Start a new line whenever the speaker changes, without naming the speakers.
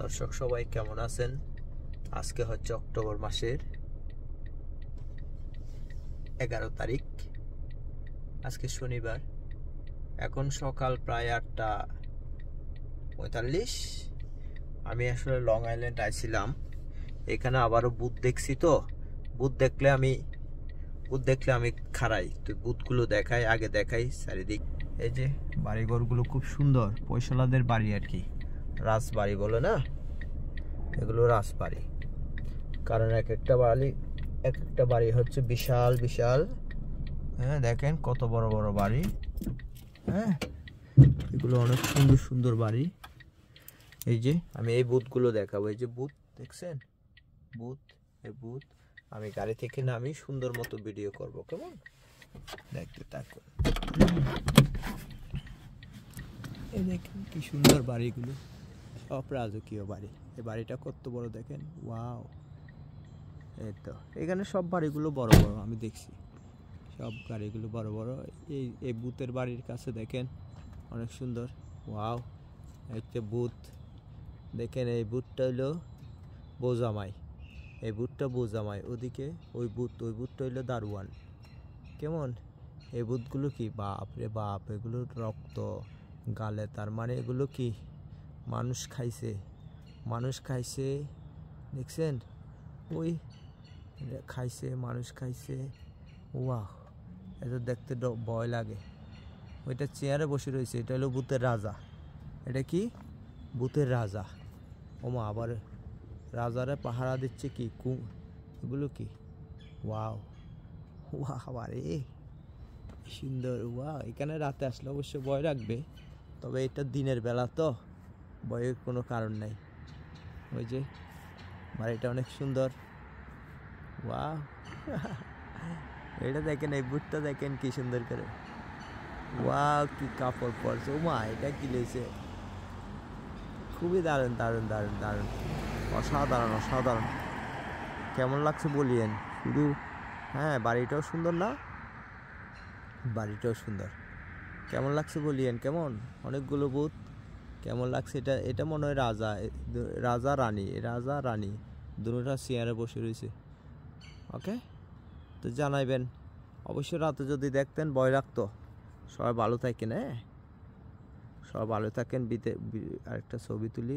দর্শক সবাই কেমন আছেন? আজকে হচ্ছে অক্টোবর মাসের 11 তারিখ। আজকে শনিবার। এখন সকাল প্রায় 8:45। আমি আসলে লং আইল্যান্ড আইছিলাম। এখানে আবারও বুথ দেখছি, তো বুথ দেখলে আমি খাড়াই, তো বুথগুলো আগে দেখাই চারিদিক। এই যে বাড়িঘরগুলো খুব সুন্দর, পয়সালাদের বাড়ি আর কি, রাজবাড়ি বলে না, এগুলো রাজবাড়ি। কারণ এক একটা বাড়ি হচ্ছে বিশাল বিশাল। হ্যাঁ, দেখেন কত বড় বড় বাড়ি। হ্যাঁ, এগুলো অনেক সুন্দর সুন্দর বাড়ি। এই যে আমি এই বুথগুলো দেখাবো। এই যে বুথ দেখছেন, এই বুথ আমি গাড়ি থেকে নামি সুন্দর মতো ভিডিও করব, কেমন দেখতে থাকুন। এই দেখেন কি সুন্দর বাড়িগুলো, সব রাজকীয় বাড়ি। এই বাড়িটা কত বড় দেখেন, ওয়াও। এই তো এখানে সব বাড়িগুলো বড় বড়, আমি দেখছি সব গাড়িগুলো বড় বড়। এই বুথের বাড়ির কাছে দেখেন অনেক সুন্দর, ওয়াও। একটা বুথ দেখেন, এই বুথটা হইলো বোজামাই, এই বুথটা বোজামাই। ওদিকে ওই বুথটা হইলো দারোয়ান। কেমন এই বুথগুলো, কি বাপ রে বাপ, এগুলো রক্ত গালে, তার মানে এগুলো কি মানুষ খাইছে দেখছেন, ওই খাইছে, মানুষ খাইছে। ওয়াও, এটা দেখতে ভয় লাগে। ওইটা চেয়ারে বসে রয়েছে, এটা হলো ভূতের রাজা। এটা কি ভূতের রাজা? ওমা, আবার রাজারে পাহারা দিচ্ছে কি এগুলো কি? ওয়াও আরে সুন্দর। ওয়াও, এখানে রাতে আসলে অবশ্য ভয় লাগবে, তবে এটা দিনের বেলা তো ভয়ের কোনো কারণ নাই। ওই যে বাড়িটা অনেক সুন্দর, ওয়াও। এটা দেখেন, এই বুটটা দেখেন কি সুন্দর করে, ওয়াও, কি কাপড় পরছে। ওমা, এটা কি লেছে, খুবই দারুণ দারুণ দারুণ দারুণ, অসাধারণ। কেমন লাগছে বলিয়েন শুধু। হ্যাঁ, বাড়িটাও সুন্দর না? বাড়িটাও সুন্দর, কেমন লাগছে বলিয়েন। কেমন অনেকগুলো বুথ, কেমন লাগছে? এটা মনে হয় রাজা রানী দুটোটা চেয়ারে বসে রয়েছে। ওকে, তো জানাইবেন অবশ্যই। রাতে যদি দেখতেন ভয় লাগতো। সবাই ভালো থাকেন, হ্যাঁ, সবাই ভালো থাকেন। আরেকটা ছবি তুলি।